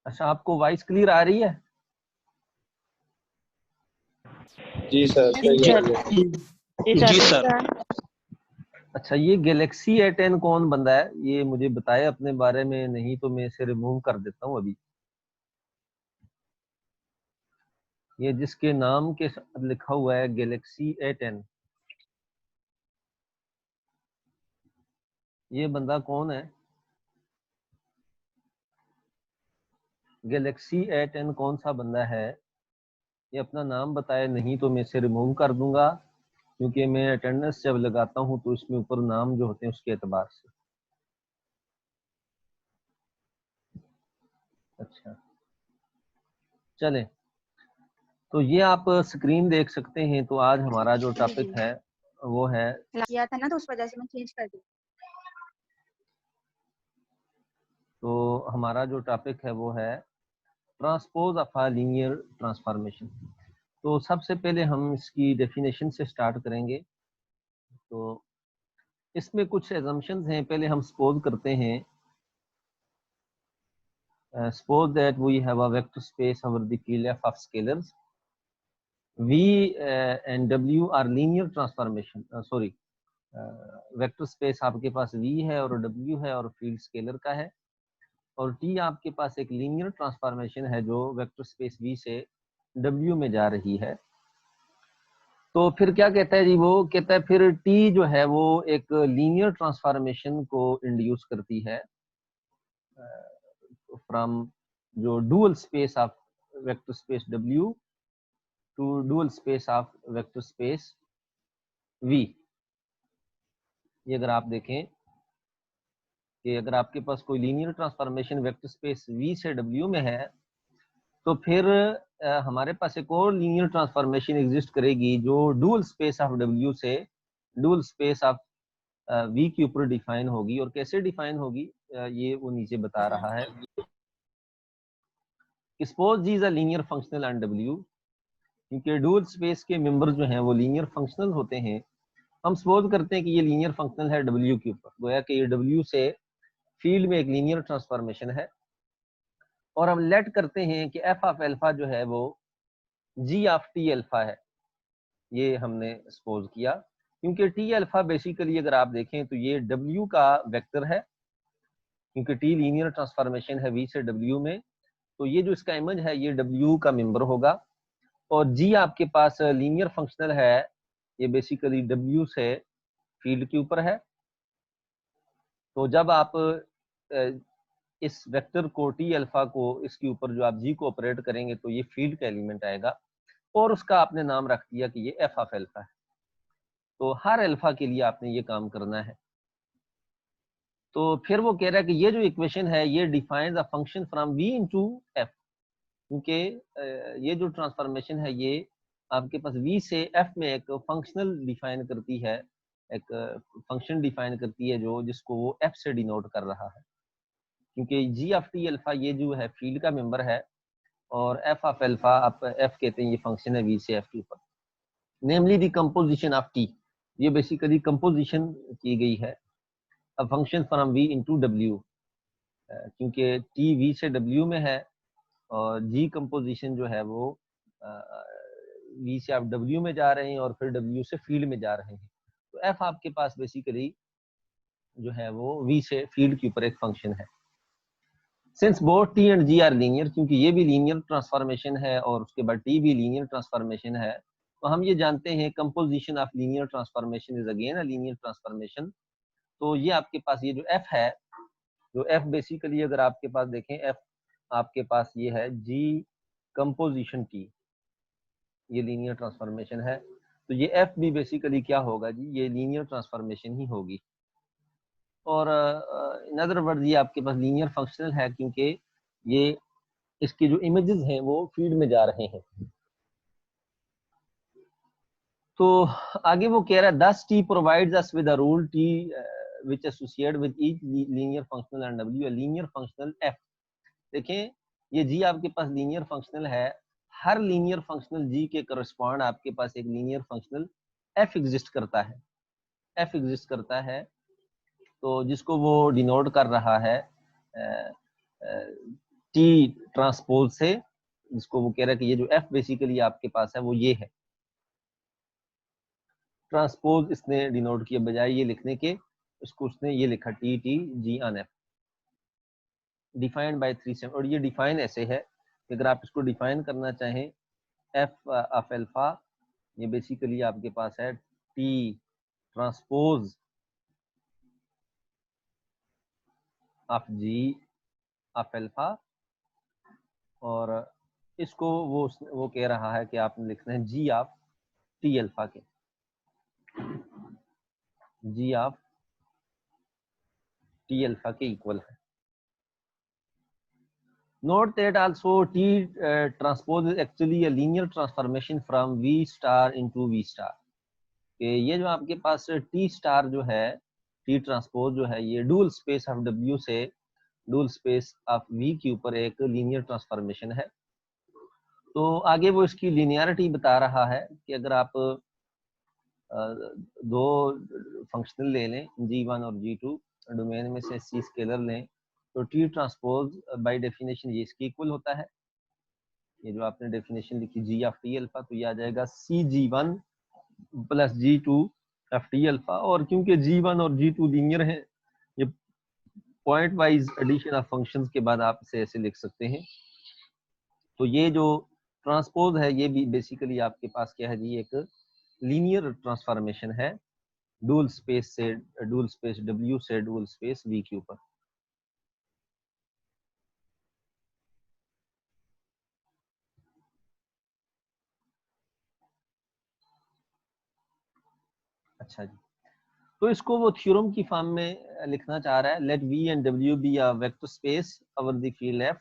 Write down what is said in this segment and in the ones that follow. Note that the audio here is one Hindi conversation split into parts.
अच्छा, आपको वॉइस क्लियर आ रही है? जी सर, सही जी आ सर। रही है। जी सर। अच्छा, ये गैलेक्सी A10 कौन बंदा है, ये मुझे बताए अपने बारे में, नहीं तो मैं इसे रिमूव कर देता हूँ अभी। ये जिसके नाम के साथ लिखा हुआ है गैलेक्सी A10, ये बंदा कौन है? गैलेक्सी A10 कौन सा बंदा है? ये अपना नाम बताए, नहीं तो मैं इसे रिमूव कर दूंगा, क्योंकि मैं अटेंडेंस जब लगाता हूँ तो इसमें ऊपर नाम जो होते हैं उसके एतबार से। अच्छा, चलें, तो ये आप स्क्रीन देख सकते हैं। तो आज हमारा जो टॉपिक है वो है, किया था ना तो उस वजह से मैं चेंज कर दी। तो हमारा जो टॉपिक है वो है transpose of a linear transformation. तो सबसे पहले हम इसकी डेफिनेशन से स्टार्ट करेंगे। तो इसमें कुछ एजम्पशंस हैं, पहले हम सपोज करते हैं, suppose that we have a vector space over the field f of scalars v and w are linear transformation, sorry, vector space आपके पास v है और w है और फील्ड स्केलर का है, और t आपके पास एक लीनियर ट्रांसफॉर्मेशन है जो वेक्टर स्पेस v से w में जा रही है। तो फिर क्या कहता है जी, वो कहता है फिर t जो है वो एक लीनियर ट्रांसफॉर्मेशन को इंड्यूस करती है फ्रॉम जो dual space of vector space w to dual space of vector space v। ये अगर आप देखें कि अगर आपके पास कोई linear transformation vector space v से w में है, तो फिर हमारे पास एक और लीनियर ट्रांसफॉर्मेशन एग्जिस्ट करेगी जो डुअल स्पेस ऑफ w से डुअल स्पेस ऑफ v के ऊपर डिफाइन होगी। और कैसे डिफाइन होगी ये वो नीचे बता रहा है। Suppose G is a linear functional on w, क्योंकि डुअल स्पेस के मेंबर जो हैं वो लीनियर फंक्शनल होते हैं। हम सपोज करते हैं कि ये लीनियर फंक्शनल है w के ऊपर, गोया कि ये w से फील्ड में एक लीनियर ट्रांसफॉर्मेशन है, और हम लेट करते हैं कि एफ ऑफ एल्फा जो है वो जी ऑफ टी अल्फा है। ये हमने सपोज किया, क्योंकि टी अल्फा बेसिकली अगर आप देखें तो ये w का वेक्टर है, क्योंकि टी लीनियर ट्रांसफॉर्मेशन है v से w में, तो ये जो इसका इमेज है ये w का मेंबर होगा। और g आपके पास लीनियर फंक्शनल है, ये बेसिकली w से फील्ड के ऊपर है। तो जब आप इस वेक्टर को टी अल्फा को इसके ऊपर जो आप जी को ऑपरेट करेंगे तो ये फील्ड का एलिमेंट आएगा, और उसका आपने नाम रख दिया कि ये एफ ऑफ एल्फा है। तो हर अल्फा के लिए आपने ये काम करना है। तो फिर वो कह रहा है कि ये जो इक्वेशन है ये defines a function from v into f, क्योंकि ये जो ट्रांसफॉर्मेशन है ये आपके पास v से f में एक फंक्शनल डिफाइन करती है, एक फंक्शन डिफाइन करती है जो जिसको वो f से डिनोट कर रहा है, क्योंकि जी ऑफ टी अल्फा ये जो है फील्ड का मेंबर है, और एफ ऑफ एल्फा आप एफ कहते हैं, ये फंक्शन है वी से एफ के ऊपर, namely the composition of T. ये बेसिकली कंपोजिशन की गई है a function from V into W, क्योंकि टी वी से डब्ल्यू में है और जी कंपोजिशन जो है वो वी से आप डब्ल्यू में जा रहे हैं और फिर डब्ल्यू से फील्ड में जा रहे हैं। तो एफ आपके पास बेसिकली जो है वो वी से फील्ड के ऊपर एक फंक्शन है। Since both T and G are linear, क्योंकि ये भी लीनियर ट्रांसफॉर्मेशन है और उसके बाद टी भी लीनियर ट्रांसफॉर्मेशन है, तो हम ये जानते हैं composition of linear transformation is again a linear transformation. तो ये आपके पास ये जो एफ है, जो एफ बेसिकली अगर आपके पास देखें, एफ आपके पास ये है जी कंपोजिशन टी, ये लीनियर ट्रांसफॉर्मेशन है। तो ये एफ भी बेसिकली क्या होगा जी, ये लीनियर ट्रांसफॉर्मेशन ही होगी। और इन अदर वर्ड ये आपके पास लीनियर फंक्शनल है, क्योंकि ये इसके जो इमेजेस हैं वो फीड में जा रहे हैं। तो आगे वो कह रहा है दस T provides us with a rule T which associate with each linear functional and W a linear functional F. देखें, ये जी आपके पास लीनियर फंक्शनल है, हर लीनियर फंक्शनल जी के करस्पॉन्ड आपके पास एक लीनियर फंक्शनल एफ एग्जिस्ट करता है, एफ एग्जिस्ट करता है, तो जिसको वो डिनोट कर रहा है टी ट्रांसपोज से, जिसको वो कह रहा है कि ये जो एफ बेसिकली आपके पास है वो ये है। ट्रांसपोज इसने डिनोट किया, बजाय ये लिखने के इसको उसने ये लिखा T T G on F, defined by 3 step. और ये डिफाइन ऐसे है कि अगर आप इसको डिफाइन करना चाहें एफ ऑफ अल्फा, ये बेसिकली आपके पास है T transpose of G of alpha, और इसको वो कह रहा है कि आपने लिखना है जी ऑफ टी अल्फा के, जी ऑफ टी अल्फा के इक्वल है। Note that also T transpose is actually a linear transformation from V star into V star. कि ये जो आपके पास T star जो है, T transpose जो है, ये डुअल स्पेस ऑफ W से डुअल स्पेस ऑफ V के ऊपर एक लीनियर ट्रांसफॉर्मेशन है। तो आगे वो इसकी लिनियरिटी बता रहा है कि अगर आप दो फंक्शनल ले लें G1 और G2, डोमेन में से C स्केलर लें, तो T ट्रांसपोज बाय डेफिनेशन ये इसके इक्वल होता है। ये जो आपने डेफिनेशन लिखी जी ऑफ टी अल्फा, तो ये आ जाएगा C G one plus G two of T alpha. और क्योंकि जी1 और जी2 लीनियर हैं, ये point wise addition of functions के बाद आप इसे ऐसे लिख सकते हैं। तो ये जो ट्रांसपोज है ये भी बेसिकली आपके पास क्या है जी, एक लीनियर ट्रांसफॉर्मेशन है डुअल स्पेस से, डुअल स्पेस W से डुअल स्पेस V के ऊपर। अच्छा जी, तो इसको वो थ्योरम की फॉर्म में लिखना चाह रहा है। Let V and W be a vector space over the field F,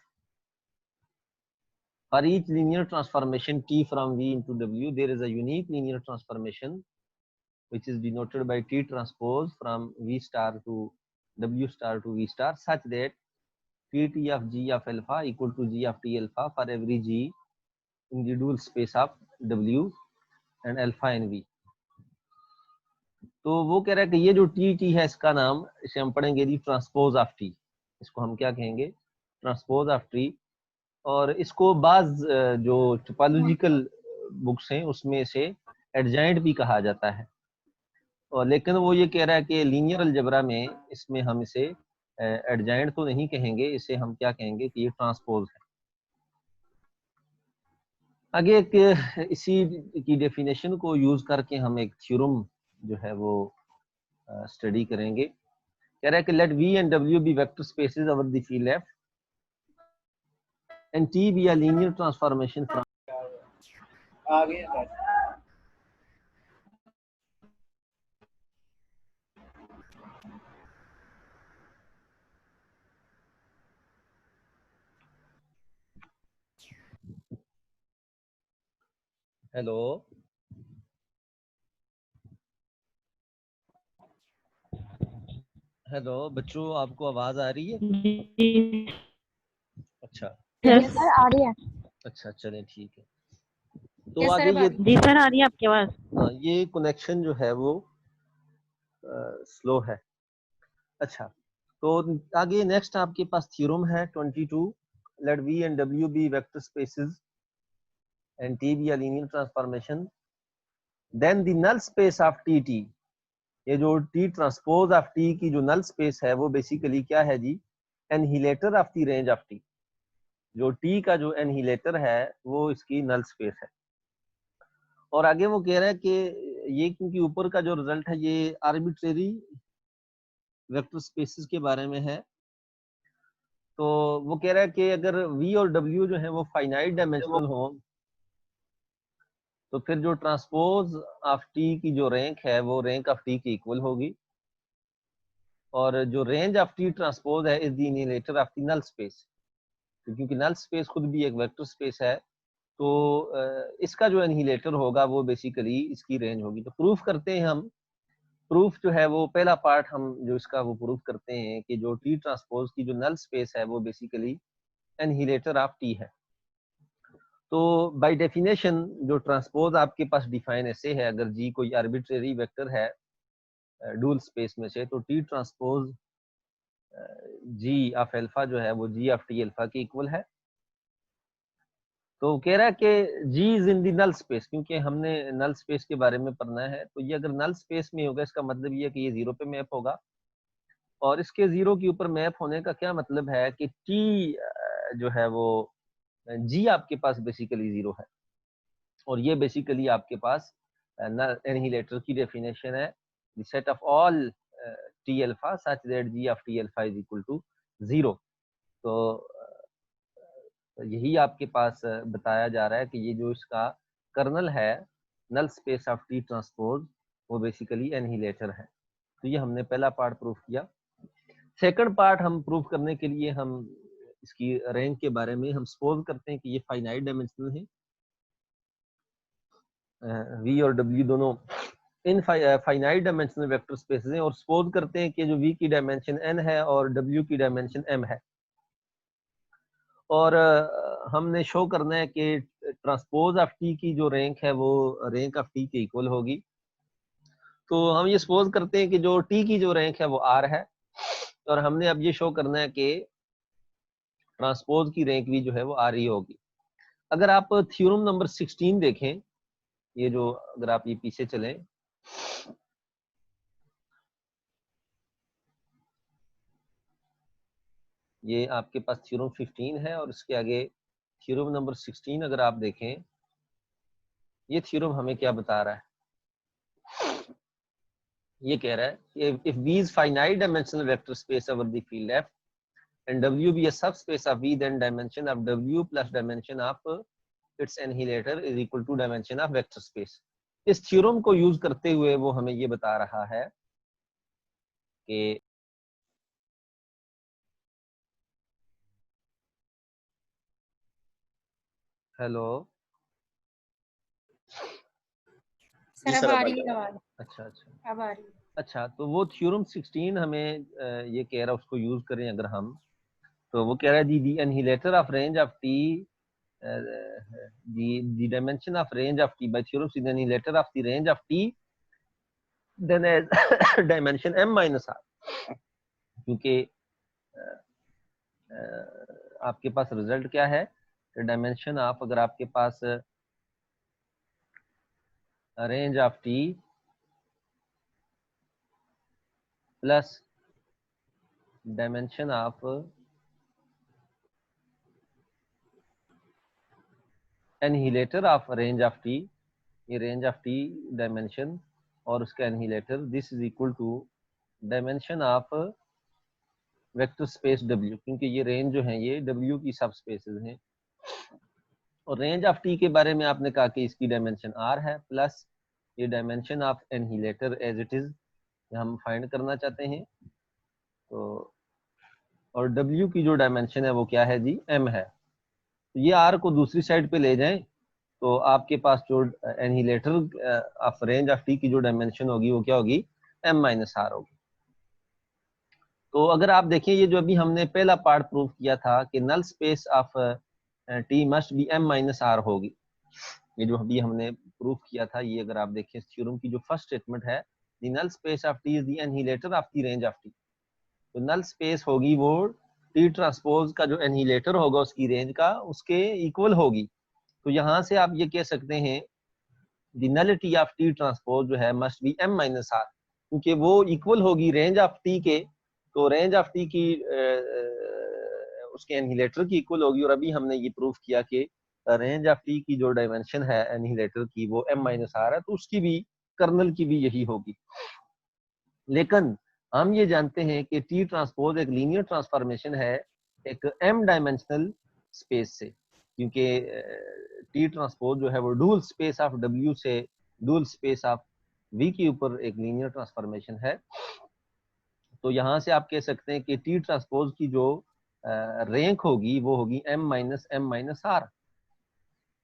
for each linear transformation T from V into W, there is a unique linear transformation which is denoted by T transpose from V star to W star to V star, such that Pt of G of alpha equal to G of T alpha for every G in the dual space of W and alpha in V. तो वो कह रहा है कि ये जो T है इसका नाम, इसे हम पढ़ेंगे जी ट्रांसपोज ऑफ T। इसको हम क्या कहेंगे, ट्रांसपोज ऑफ T। और इसको बाज जो टोपोलॉजिकल बुक्स हैं उसमें से एडजाइंट भी कहा जाता है, और लेकिन वो ये कह रहा है कि लीनियर अलजेब्रा में इसमें हम इसे एडजाइंट तो नहीं कहेंगे, इसे हम क्या कहेंगे कि ये ट्रांसपोज है। आगे एक इसी की डेफिनेशन को यूज करके हम एक थ्योरम जो है वो स्टडी करेंगे। कह रहा है कि let V and W be vector spaces over the field F and T be a linear transformation from आगे हेलो हेलो बच्चों, आपको आवाज आ रही है? जी अच्छा यस सर, आ रही है। अच्छा, चलें ठीक है। तो यस आगे सर, ये जी सर, आ रही है आपकी आवाज। ये कनेक्शन जो है वो स्लो है। अच्छा, तो आगे नेक्स्ट आपके पास थ्योरम है 22, let V and W be vector spaces and T be a linear transformation, then the null space of TT, ये जो T ट्रांसपोज ऑफ T की जो नल स्पेस है वो बेसिकली क्या है जी, annihilator of the range of T। जो T का जो एनहिलेटर है वो इसकी नल स्पेस है। और आगे वो कह रहा है कि ये क्योंकि ऊपर का जो रिजल्ट है ये आर्बिट्रेरी वेक्टर स्पेसेस के बारे में है, तो वो कह रहा है कि अगर V और W जो है वो फाइनाइट डायमेंशनल हो, तो फिर जो ट्रांसपोज ऑफ T की जो रैंक है वो रैंक ऑफ T की इक्वल होगी, और जो रेंज ऑफ T ट्रांसपोज है is the annihilator of the null space. क्योंकि नल स्पेस खुद भी एक वेक्टर स्पेस है, तो इसका जो एनहिलेटर होगा वो बेसिकली इसकी रेंज होगी। तो प्रूफ करते हैं हम, प्रूफ जो है वो पहला पार्ट हम जो इसका वो प्रूफ करते हैं कि जो T ट्रांसपोज की जो नल स्पेस है वो बेसिकली एनहिलेटर ऑफ T है। तो बाय डेफिनेशन जो ट्रांसपोज आपके पास डिफाइन ऐसे है, अगर G कोई आर्बिट्रेरी वेक्टर है डुअल स्पेस में से, तो T transpose G of alpha जो है वो G ऑफ T अल्फा के इक्वल है। तो कह रहा है कि जी is in the null space, क्योंकि हमने नल स्पेस के बारे में पढ़ना है। तो ये अगर नल स्पेस में होगा इसका मतलब ये है कि ये जीरो पे मैप होगा। और इसके जीरो के ऊपर मैप होने का क्या मतलब है कि टी जो है वो जी आपके पास बेसिकली जीरो है। और ये बेसिकली आपके पास एनहिलेटर की डेफिनेशन है, the set of all T alpha such that G of T alpha is equal to zero. तो यही आपके पास बताया जा रहा है कि ये जो इसका कर्नल है null space of T transpose वो बेसिकली एनहिलेटर है। तो ये हमने पहला पार्ट प्रूफ किया। सेकंड पार्ट हम प्रूफ करने के लिए हम इसकी रैंक के बारे में हम सपोज करते हैं कि ये फाइनाइट डायमेंशनल है, वी और डब्ल्यू दोनों इन फाइनाइट डायमेंशनल वेक्टर स्पेसेस हैं। और सपोज करते हैं कि जो वी की डायमेंशन n है और w की डायमेंशन m है। और हमने शो करना है कि ट्रांसपोज ऑफ टी की जो रैंक है वो रैंक ऑफ टी के इक्वल होगी। तो हम ये सपोज करते हैं कि जो टी की जो रैंक है वो r है, और हमने अब ये शो करना है कि ट्रांसपोज की रैंक भी जो है वो r ही होगी। अगर आप थ्योरम नंबर 16 देखें, ये जो अगर आप ये पीछे चलें, ये आपके पास थ्योरम 15 है और इसके आगे थ्योरम नंबर 16 अगर आप देखें, ये थ्योरम हमें क्या बता रहा है। ये कह रहा है if V is finite dimensional vector space over the field F and W be a subspace of V, then dimension of W plus dimension of its annihilator is equal to dimension of vector space। इस थ्योरम को यूज करते हुए वो हमें ये बता रहा है कि हेलो, सर अब आ रही है आवाज। अच्छा अच्छा अब आ रही है। अच्छा, तो वो थ्योरम 16 हमें ये कह रहा है उसको यूज करें अगर हम, तो वो कह रहा है the annihilator of range of T the dimension of range of t by theorem is the annihilator of the range of t then as dimension m minus r। क्योंकि आपके पास रिजल्ट क्या है, डायमेंशन ऑफ अगर आपके पास range of T plus dimension of annihilator of range of T, ये रेंज ऑफ टी डायमेंशन और उसका annihilator, this is equal to dimension of vector space W, क्योंकि ये रेंज जो है ये W की सब स्पेसेस हैं। और रेंज ऑफ टी के बारे में आपने कहा कि इसकी डायमेंशन R है प्लस ये dimension of annihilator as it is हम फाइंड करना चाहते हैं। तो और W की जो डायमेंशन है वो क्या है जी, M है। तो ये R को दूसरी साइड पे ले जाएं तो आपके पास जो एनहिलेटर ऑफ रेंज ऑफ टी की जो डायमेंशन होगी वो क्या होगी, M माइनस R होगी। तो अगर आप देखिए ये जो अभी हमने पहला पार्ट प्रूव किया था कि null space of T must be M minus R होगी, ये जो अभी हमने प्रूफ किया था, ये अगर आप देखिए थ्योरम की जो फर्स्ट स्टेटमेंट है, the null space of T is the annihilator of the range of T. तो नल स्पेस होगी वो टी ट्रांसपोज का जो एनहिलेटर होगा उसकी रेंज का उसके इक्वल होगी। तो यहाँ से आप ये कह सकते हैं the nullity of T transpose जो है must be M minus R, क्योंकि वो इक्वल होगी रेंज ऑफ टी के। तो रेंज ऑफ टी की उसके एनहिलेटर की इक्वल होगी। और अभी हमने ये प्रूफ किया कि रेंज ऑफ टी की जो डायमेंशन है एनहिलेटर की वो M माइनस R है, तो उसकी भी कर्नल की भी यही होगी। लेकिन हम ये जानते हैं कि टी ट्रांसपोज एक लीनियर ट्रांसफॉर्मेशन है एक M डायमेंशनल स्पेस से, क्योंकि टी ट्रांसपोज जो है वो डुअल स्पेस ऑफ W से डुअल स्पेस ऑफ V के ऊपर एक लीनियर ट्रांसफॉर्मेशन है। तो यहाँ से आप कह सकते हैं कि टी ट्रांसपोज की जो रैंक होगी वो होगी M minus M minus R,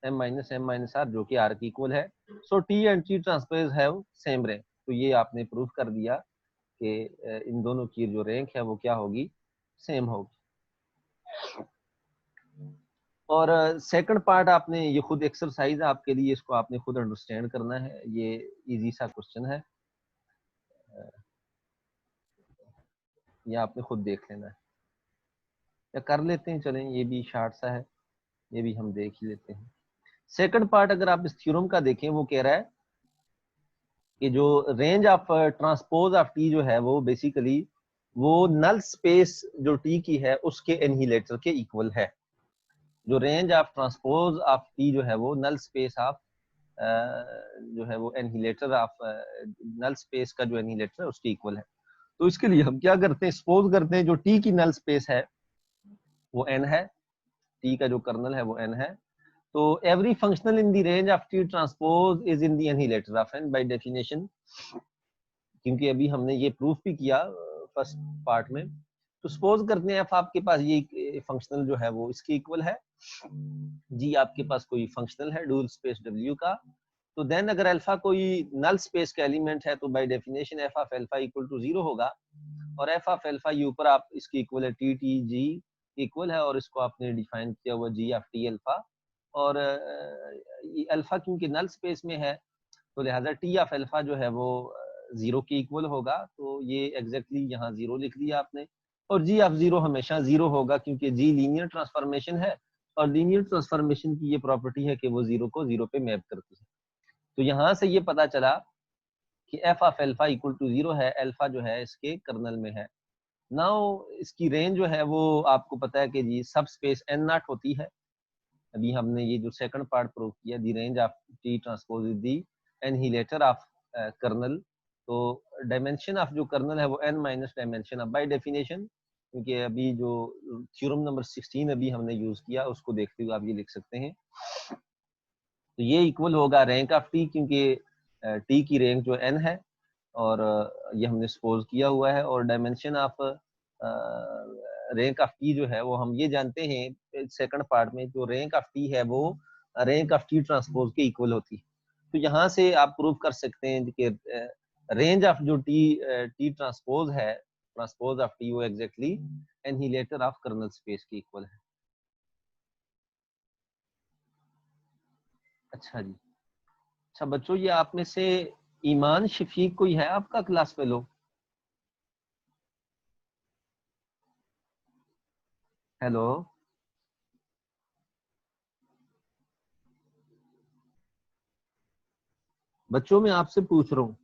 M minus M minus R जो कि R की इक्वल है। So T and T transpose have same rank. तो ये आपने प्रूफ कर दिया कि इन दोनों की जो रैंक है वो क्या होगी, सेम होगी। और सेकंड पार्ट आपने ये खुद एक्सरसाइज आपके लिए, इसको आपने खुद अंडरस्टैंड करना है, ये इजी सा क्वेश्चन है, ये आपने खुद देख लेना है। या कर लेते हैं, चलें ये भी शार्ट सा है, ये भी हम देख ही लेते हैं। सेकंड पार्ट अगर आप इस थ्योरम का देखें, वो कह रहा है कि जो range of transpose of T जो है वो बेसिकली वो नल स्पेस जो टी की है उसके एनहिलेटर के इक्वल है। जो range of transpose of T जो है वो नल स्पेस ऑफ जो है वो एनहिलेटर ऑफ नल स्पेस का जो एनहिलेटर है उसके इक्वल है। तो इसके लिए हम क्या करते हैं, सपोज करते हैं जो टी की नल स्पेस है वो n है, टी का जो कर्नल है वो n है, तो every functional in the range of T transpose is in the annihilator of n by definition. क्योंकि अभी हमने ये प्रूफ भी किया फर्स्ट पार्ट में। तो सपोज करते हैं f आपके पास ये फंक्शनल जो है वो इसके इक्वल है, g आपके पास कोई फंक्शनल है डुअल स्पेस w का, तो देन अगर अल्फा कोई नल स्पेस का एलिमेंट है तो by definition F of alpha equal to 0 होगा। और एफ ऑफ अल्फा ये ऊपर आप इसकी इक्वल है टी टी जी इक्वल है, और इसको आपने डिफाइन किया हुआ जी ऑफ टी अल्फा। और अल्फा क्योंकि नल स्पेस में है तो लिहाजा टी ऑफ अल्फा जो है वो 0 के इक्वल होगा। तो ये एग्जैक्टली यहाँ 0 लिख दिया आपने। और जी ऑफ 0 हमेशा 0 होगा क्योंकि जी लीनियर ट्रांसफॉर्मेशन है, और लीनियर ट्रांसफॉर्मेशन की ये प्रॉपर्टी है कि वो 0 को 0 पे मैप करती है। तो यहाँ से ये पता चला कि F of alpha equal to 0 है, अल्फा जो है इसके कर्नल में है। नाउ इसकी रेंज जो है वो आपको पता है कि जी सब स्पेस एन नॉट होती है। अभी हमने ये जो सेकंड पार्ट प्रूव किया, the range of T transpose is the annihilator of kernel. तो डायमेंशन ऑफ जो कर्नल है वो n minus dimension of by definition, क्योंकि अभी जो थ्योरम नंबर 16 अभी हमने यूज किया उसको देखते हुए आप ये लिख सकते हैं। तो ये इक्वल होगा रैंक ऑफ टी, क्योंकि टी की रैंक जो n है और ये हमने सपोज किया हुआ है। और dimension of rank of T जो है वो हम ये जानते हैं सेकंड पार्ट में, जो रैंक ऑफ टी है वो रैंक ऑफ टी ट्रांसपोज के इक्वल होती है। तो यहाँ से आप प्रूव कर सकते हैं कि रेंज ऑफ जो टी ट्रांसपोज है, ट्रांसपोज ऑफ टी वो एग्जैक्टली एनहिलेटर ऑफ कर्नल स्पेस के इक्वल है। अच्छा जी। अच्छा बच्चों, ये आप में से ईमान शफीक कोई है आपका क्लास फेलो? हेलो बच्चों, मैं आपसे पूछ रहा हूँ